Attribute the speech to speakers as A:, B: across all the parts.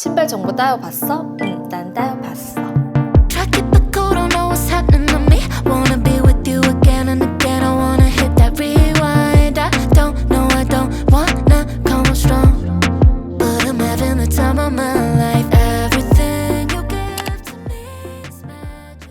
A: 신발 정보 따여봤어? 응, 난 따여봤어.
B: Track it back, I don't know what's happening to me. Wanna be with you again and again. I wanna hit that rewind. I don't know, I don't wanna come on strong, but I'm having the time of my life. Everything you give to me is magic.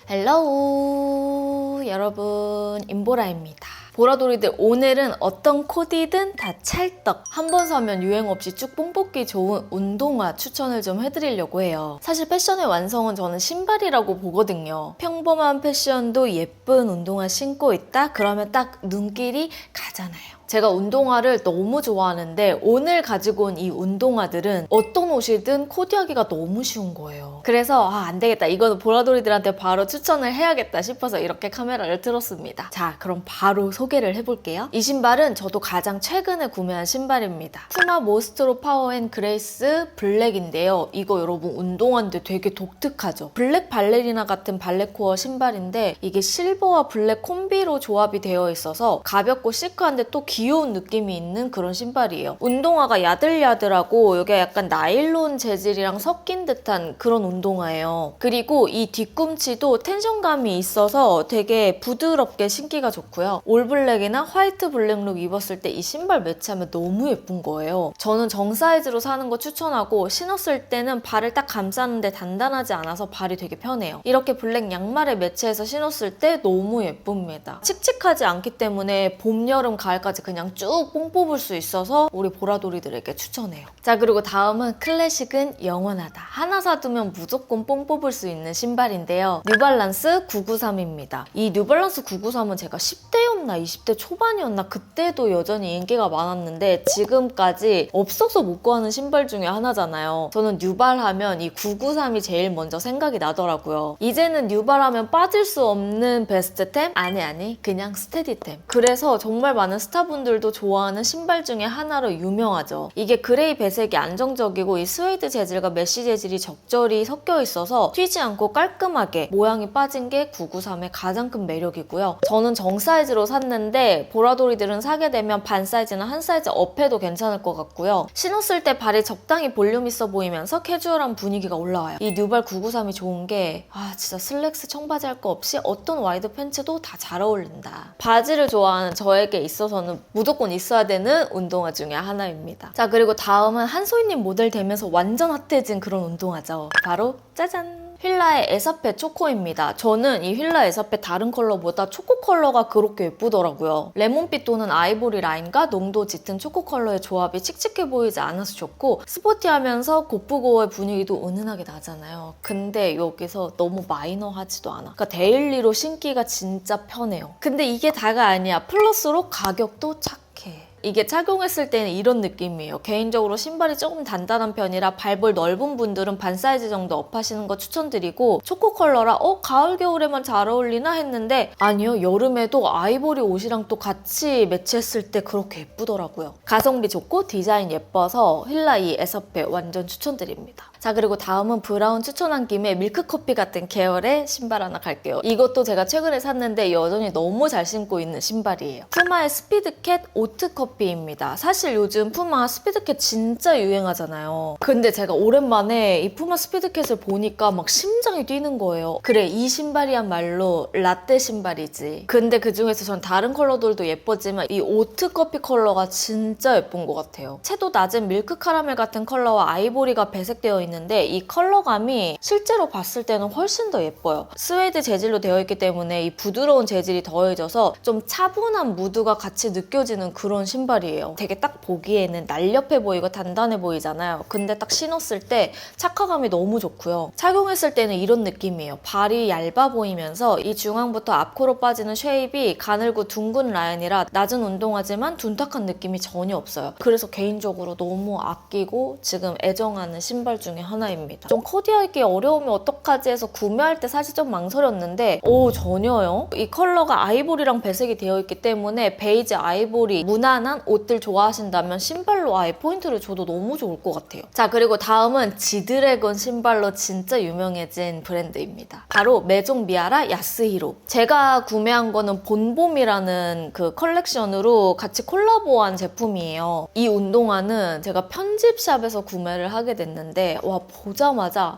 A: 헬로우 여러분, 인보라입니다. 보라돌이들, 오늘은 어떤 코디든 다 찰떡, 한 번 사면 유행 없이 쭉 뽕뽑기 좋은 운동화 추천을 좀 해드리려고 해요. 사실 패션의 완성은 저는 신발이라고 보거든요. 평범한 패션도 예쁜 운동화 신고 있다? 그러면 딱 눈길이 가잖아요. 제가 운동화를 너무 좋아하는데 오늘 가지고 온 이 운동화들은 어떤 옷이든 코디하기가 너무 쉬운 거예요. 그래서 안 되겠다, 이거는 보라돌이들한테 바로 추천을 해야겠다 싶어서 이렇게 카메라를 틀었습니다. 자, 그럼 바로 소개를 해볼게요. 이 신발은 저도 가장 최근에 구매한 신발입니다. 푸마 모스트로 파워 앤 그레이스 블랙인데요. 이거 여러분 운동화인데 되게 독특하죠? 블랙 발레리나 같은 발레코어 신발인데 이게 실버와 블랙 콤비로 조합이 되어 있어서 가볍고 시크한데 또 귀여운 느낌이 있는 그런 신발이에요. 운동화가 야들야들하고 이게 약간 나일론 재질이랑 섞인 듯한 그런 운동화예요. 그리고 이 뒤꿈치도 텐션감이 있어서 되게 부드럽게 신기가 좋고요. 올블랙이나 화이트 블랙룩 입었을 때 이 신발 매치하면 너무 예쁜 거예요. 저는 정 사이즈로 사는 거 추천하고 신었을 때는 발을 딱 감싸는데 단단하지 않아서 발이 되게 편해요. 이렇게 블랙 양말에 매치해서 신었을 때 너무 예쁩니다. 칙칙하지 않기 때문에 봄, 여름, 가을까지 그냥 쭉 뽕 뽑을 수 있어서 우리 보라돌이들에게 추천해요. 자, 그리고 다음은 클래식은 영원하다. 하나 사두면 무조건 뽕 뽑을 수 있는 신발인데요. 뉴발란스 993입니다. 이 뉴발란스 993은 제가 10대였나 20대 초반이었나 그때도 여전히 인기가 많았는데 지금까지 없어서 못 구하는 신발 중에 하나잖아요. 저는 뉴발하면 이 993이 제일 먼저 생각이 나더라고요. 이제는 뉴발하면 빠질 수 없는 베스트템? 아니, 그냥 스테디템. 그래서 정말 많은 스타분들도 좋아하는 신발 중에 하나로 유명하죠. 이게 그레이 배색이 안정적이고 이 스웨이드 재질과 메쉬 재질이 적절히 섞여 있어서 튀지 않고 깔끔하게 모양이 빠진 게 993의 가장 큰 매력이고요. 저는 정 사이즈로 샀는데 보라돌이들은 사게 되면 반 사이즈나 한 사이즈 업해도 괜찮을 것 같고요. 신었을 때 발이 적당히 볼륨 있어 보이면서 캐주얼한 분위기가 올라와요. 이 뉴발 993이 좋은 게 진짜 슬랙스 청바지 할 거 없이 어떤 와이드 팬츠도 다 잘 어울린다. 바지를 좋아하는 저에게 있어서는 무조건 있어야 되는 운동화 중에 하나입니다. 자, 그리고 다음은 한소희님 모델 되면서 완전 핫해진 그런 운동화죠. 바로 짜잔! 휠라의 에사페 초코입니다. 저는 이 휠라 에사페 다른 컬러보다 초코 컬러가 그렇게 예쁘더라고요. 레몬빛 또는 아이보리 라인과 농도 짙은 초코 컬러의 조합이 칙칙해 보이지 않아서 좋고 스포티하면서 곱부고의 분위기도 은은하게 나잖아요. 근데 여기서 너무 마이너하지도 않아. 그러니까 데일리로 신기가 진짜 편해요. 근데 이게 다가 아니야. 플러스로 가격도 착해. 이게 착용했을 때는 이런 느낌이에요. 개인적으로 신발이 조금 단단한 편이라 발볼 넓은 분들은 반 사이즈 정도 업하시는 거 추천드리고 초코 컬러라 가을 겨울에만 잘 어울리나 했는데 아니요, 여름에도 아이보리 옷이랑 또 같이 매치했을 때 그렇게 예쁘더라고요. 가성비 좋고 디자인 예뻐서 휠라 이 에서페 완전 추천드립니다. 자, 그리고 다음은 브라운 추천한 김에 밀크커피 같은 계열의 신발 하나 갈게요. 이것도 제가 최근에 샀는데 여전히 너무 잘 신고 있는 신발이에요. 푸마의 스피드캣 오트커피입니다. 사실 요즘 푸마 스피드캣 진짜 유행하잖아요. 근데 제가 오랜만에 이 푸마 스피드캣을 보니까 막 심장이 뛰는 거예요. 그래, 이 신발이야말로 라떼 신발이지. 근데 그중에서 전 다른 컬러들도 예쁘지만 이 오트커피 컬러가 진짜 예쁜 것 같아요. 채도 낮은 밀크 카라멜 같은 컬러와 아이보리가 배색되어 있는데 이 컬러감이 실제로 봤을 때는 훨씬 더 예뻐요. 스웨이드 재질로 되어 있기 때문에 이 부드러운 재질이 더해져서 좀 차분한 무드가 같이 느껴지는 그런 신발이에요. 되게 딱 보기에는 날렵해 보이고 단단해 보이잖아요. 근데 딱 신었을 때 착화감이 너무 좋고요. 착용했을 때는 이런 느낌이에요. 발이 얇아 보이면서 이 중앙부터 앞코로 빠지는 쉐입이 가늘고 둥근 라인이라 낮은 운동화지만 둔탁한 느낌이 전혀 없어요. 그래서 개인적으로 너무 아끼고 지금 애정하는 신발 중에 하나입니다. 좀 코디하기 어려우면 어떡하지 해서 구매할 때 사실 좀 망설였는데 전혀요. 이 컬러가 아이보리랑 배색이 되어 있기 때문에 베이지, 아이보리, 무난한 간단한 옷들 좋아하신다면 신발로 아예 포인트를 줘도 너무 좋을 것 같아요. 자, 그리고 다음은 지드래곤 신발로 진짜 유명해진 브랜드입니다. 바로 메종 미아라 야스히로. 제가 구매한 거는 본봄이라는 그 컬렉션으로 같이 콜라보한 제품이에요. 이 운동화는 제가 편집샵에서 구매를 하게 됐는데 와, 보자마자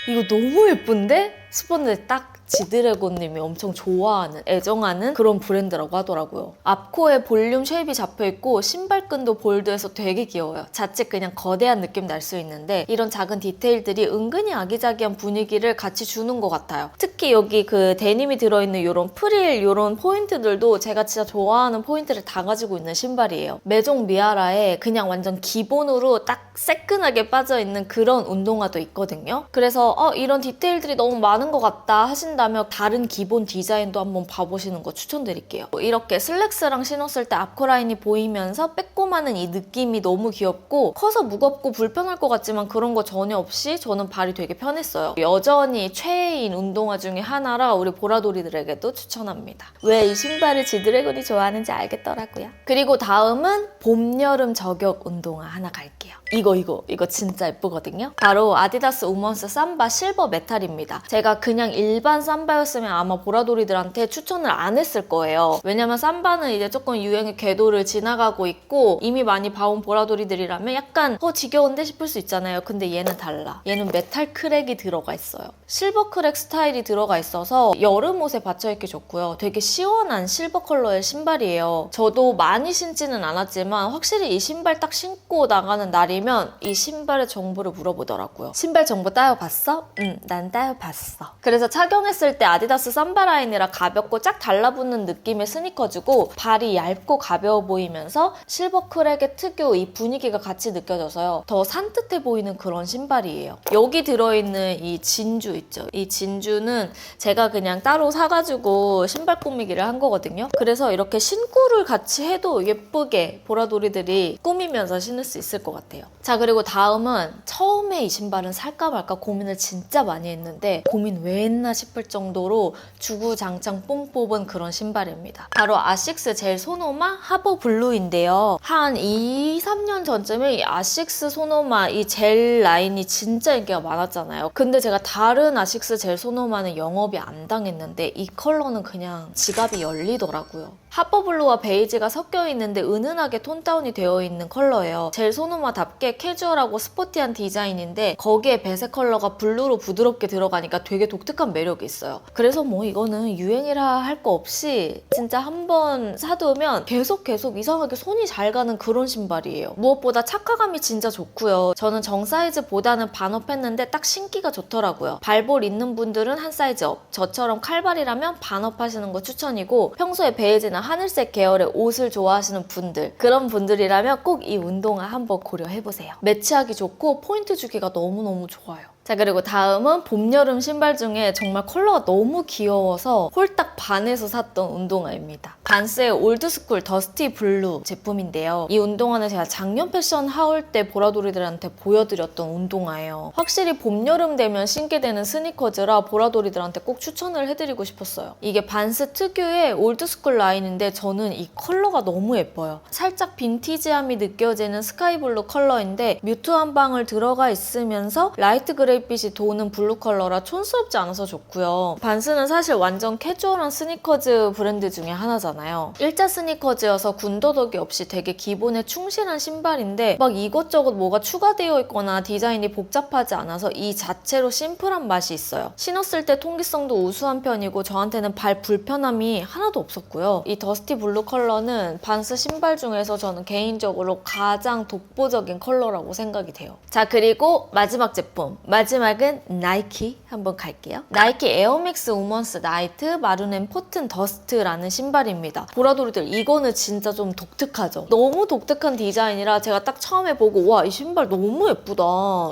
A: 이거 너무 예쁜데? 싶었는데 딱 지드래곤님이 엄청 좋아하는, 애정하는 그런 브랜드라고 하더라고요. 앞코에 볼륨 쉐입이 잡혀있고 신발끈도 볼드해서 되게 귀여워요. 자칫 그냥 거대한 느낌 날 수 있는데 이런 작은 디테일들이 은근히 아기자기한 분위기를 같이 주는 것 같아요. 특히 여기 그 데님이 들어있는 이런 프릴 이런 포인트들도 제가 진짜 좋아하는 포인트를 다 가지고 있는 신발이에요. 메종 미아라에 그냥 완전 기본으로 딱 새끈하게 빠져있는 그런 운동화도 있거든요. 그래서 이런 디테일들이 너무 많은 것 같다 하신다면 다른 기본 디자인도 한번 봐보시는 거 추천드릴게요. 이렇게 슬랙스랑 신었을 때 앞코라인이 보이면서 빼꼼하는 이 느낌이 너무 귀엽고 커서 무겁고 불편할 것 같지만 그런 거 전혀 없이 저는 발이 되게 편했어요. 여전히 최애인 운동화 중에 하나라 우리 보라돌이들에게도 추천합니다. 왜 이 신발을 지드래곤이 좋아하는지 알겠더라고요. 그리고 다음은 봄, 여름 저격 운동화 하나 갈게요. 이거 진짜 예쁘거든요. 바로 아디다스 우먼스 삼바 실버 메탈입니다. 제가 그냥 일반 삼바였으면 아마 보라돌이들한테 추천을 안 했을 거예요. 왜냐면 삼바는 이제 조금 유행의 궤도를 지나가고 있고 이미 많이 봐온 보라돌이들이라면 약간 지겨운데 싶을 수 있잖아요. 근데 얘는 달라. 얘는 메탈 크랙이 들어가 있어요. 실버 크랙 스타일이 들어가 있어서 여름 옷에 받쳐입기 좋고요. 되게 시원한 실버 컬러의 신발이에요. 저도 많이 신지는 않았지만 확실히 이 신발 딱 신고 나가는 날이면 이 신발의 정보를 물어보더라고요. 신발 정보 따여봤어? 응, 난 따여봤어. 그래서 착용했을 때 아디다스 삼바 라인이라 가볍고 쫙 달라붙는 느낌의 스니커즈고 발이 얇고 가벼워 보이면서 실버 크랙의 특유 이 분위기가 같이 느껴져서요. 더 산뜻해 보이는 그런 신발이에요. 여기 들어있는 이 진주 있죠? 이 진주는 제가 그냥 따로 사가지고 신발 꾸미기를 한 거거든요. 그래서 이렇게 신구를 같이 해도 예쁘게 보라돌이들이 꾸미면서 신을 수 있을 것 같아요. 자, 그리고 다음은 처음에 이 신발은 살까 말까 고민을 진짜 많이 했는데 고민 왜 했나 싶을 정도로 주구장창 뽕 뽑은 그런 신발입니다. 바로 아식스 젤 소노마 하버 블루인데요. 한 2, 3년 전쯤에 이 아식스 소노마 이 젤 라인이 진짜 인기가 많았잖아요. 근데 제가 다른 아식스 젤 소노마는 영업이 안 당했는데 이 컬러는 그냥 지갑이 열리더라고요. 하버블루와 베이지가 섞여 있는데 은은하게 톤 다운이 되어 있는 컬러예요. 젤 소노마답게 캐주얼하고 스포티한 디자인인데 거기에 배색 컬러가 블루로 부드럽게 들어가니까 되게 독특한 매력이 있어요. 그래서 뭐 이거는 유행이라 할 거 없이 진짜 한번 사두면 계속 이상하게 손이 잘 가는 그런 신발이에요. 무엇보다 착화감이 진짜 좋고요. 저는 정 사이즈보다는 반업했는데 딱 신기가 좋더라고요. 발볼 있는 분들은 한 사이즈 업, 저처럼 칼발이라면 반업하시는 거 추천이고 평소에 베이지나 하늘색 계열의 옷을 좋아하시는 분들 그런 분들이라면 꼭 이 운동화 한번 고려해보세요. 매치하기 좋고 포인트 주기가 너무너무 좋아요. 자, 그리고 다음은 봄, 여름 신발 중에 정말 컬러가 너무 귀여워서 홀딱 반해서 샀던 운동화입니다. 반스의 올드스쿨 더스티 블루 제품인데요. 이 운동화는 제가 작년 패션 하울 때 보라돌이들한테 보여드렸던 운동화예요. 확실히 봄, 여름 되면 신게 되는 스니커즈라 보라돌이들한테 꼭 추천을 해드리고 싶었어요. 이게 반스 특유의 올드스쿨 라인인데 저는 이 컬러가 너무 예뻐요. 살짝 빈티지함이 느껴지는 스카이블루 컬러인데 뮤트 한 방울 들어가 있으면서 라이트 그레이 빛이 도는 블루 컬러라 촌스럽지 않아서 좋고요. 반스는 사실 완전 캐주얼한 스니커즈 브랜드 중에 하나잖아요. 일자 스니커즈여서 군더더기 없이 되게 기본에 충실한 신발인데 막 이것저것 뭐가 추가되어 있거나 디자인이 복잡하지 않아서 이 자체로 심플한 맛이 있어요. 신었을 때 통기성도 우수한 편이고 저한테는 발 불편함이 하나도 없었고요. 이 더스티 블루 컬러는 반스 신발 중에서 저는 개인적으로 가장 독보적인 컬러라고 생각이 돼요. 자, 그리고 마지막 제품. 마지막은 나이키 한번 갈게요. 나이키 에어맥스 우먼스 나이트 마룬 & 포튼 더스트라는 신발입니다. 보라돌이들 이거는 진짜 좀 독특하죠. 너무 독특한 디자인이라 제가 딱 처음에 보고 와, 이 신발 너무 예쁘다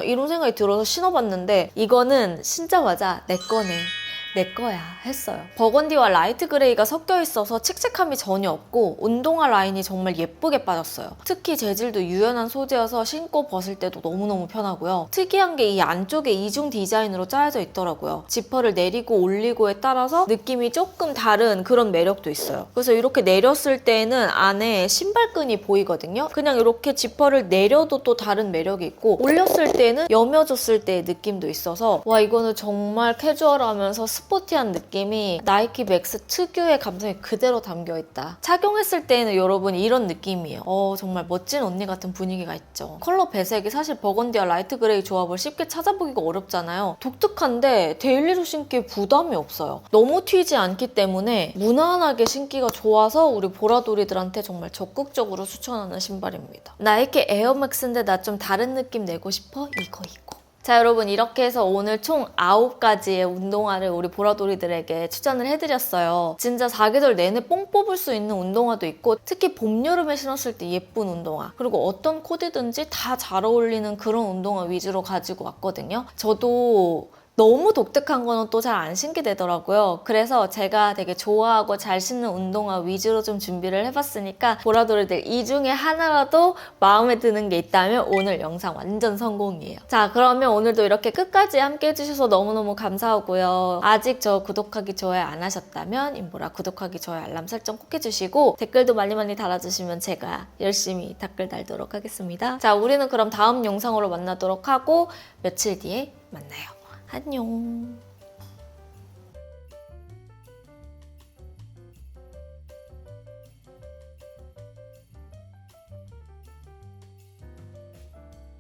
A: 이런 생각이 들어서 신어봤는데 이거는 신자마자 내 내 거야 했어요. 버건디와 라이트 그레이가 섞여 있어서 칙칙함이 전혀 없고 운동화 라인이 정말 예쁘게 빠졌어요. 특히 재질도 유연한 소재여서 신고 벗을 때도 너무너무 편하고요. 특이한 게 이 안쪽에 이중 디자인으로 짜여져 있더라고요. 지퍼를 내리고 올리고에 따라서 느낌이 조금 다른 그런 매력도 있어요. 그래서 이렇게 내렸을 때는 안에 신발끈이 보이거든요. 그냥 이렇게 지퍼를 내려도 또 다른 매력이 있고 올렸을 때는 여며줬을 때의 느낌도 있어서 와, 이거는 정말 캐주얼하면서 스포티한 느낌이 나이키 맥스 특유의 감성이 그대로 담겨있다. 착용했을 때는 여러분 이런 느낌이에요. 정말 멋진 언니 같은 분위기가 있죠. 컬러 배색이 사실 버건디와 라이트 그레이 조합을 쉽게 찾아보기가 어렵잖아요. 독특한데 데일리로 신기에 부담이 없어요. 너무 튀지 않기 때문에 무난하게 신기가 좋아서 우리 보라돌이들한테 정말 적극적으로 추천하는 신발입니다. 나이키 에어맥스인데 나 좀 다른 느낌 내고 싶어? 이거. 자, 여러분, 이렇게 해서 오늘 총 9가지의 운동화를 우리 보라돌이들에게 추천을 해드렸어요. 진짜 4계절 내내 뽕 뽑을 수 있는 운동화도 있고 특히 봄, 여름에 신었을 때 예쁜 운동화, 그리고 어떤 코디든지 다 잘 어울리는 그런 운동화 위주로 가지고 왔거든요. 저도 너무 독특한 거는 또 잘 안 신게 되더라고요. 그래서 제가 되게 좋아하고 잘 신는 운동화 위주로 좀 준비를 해봤으니까 보라돌이들 이 중에 하나라도 마음에 드는 게 있다면 오늘 영상 완전 성공이에요. 자, 그러면 오늘도 이렇게 끝까지 함께 해주셔서 너무너무 감사하고요. 아직 저 구독하기, 좋아요 안 하셨다면 인보라 구독하기, 좋아요, 알람 설정 꼭 해주시고 댓글도 많이 달아주시면 제가 열심히 댓글 달도록 하겠습니다. 자, 우리는 그럼 다음 영상으로 만나도록 하고 며칠 뒤에 만나요. 안녕.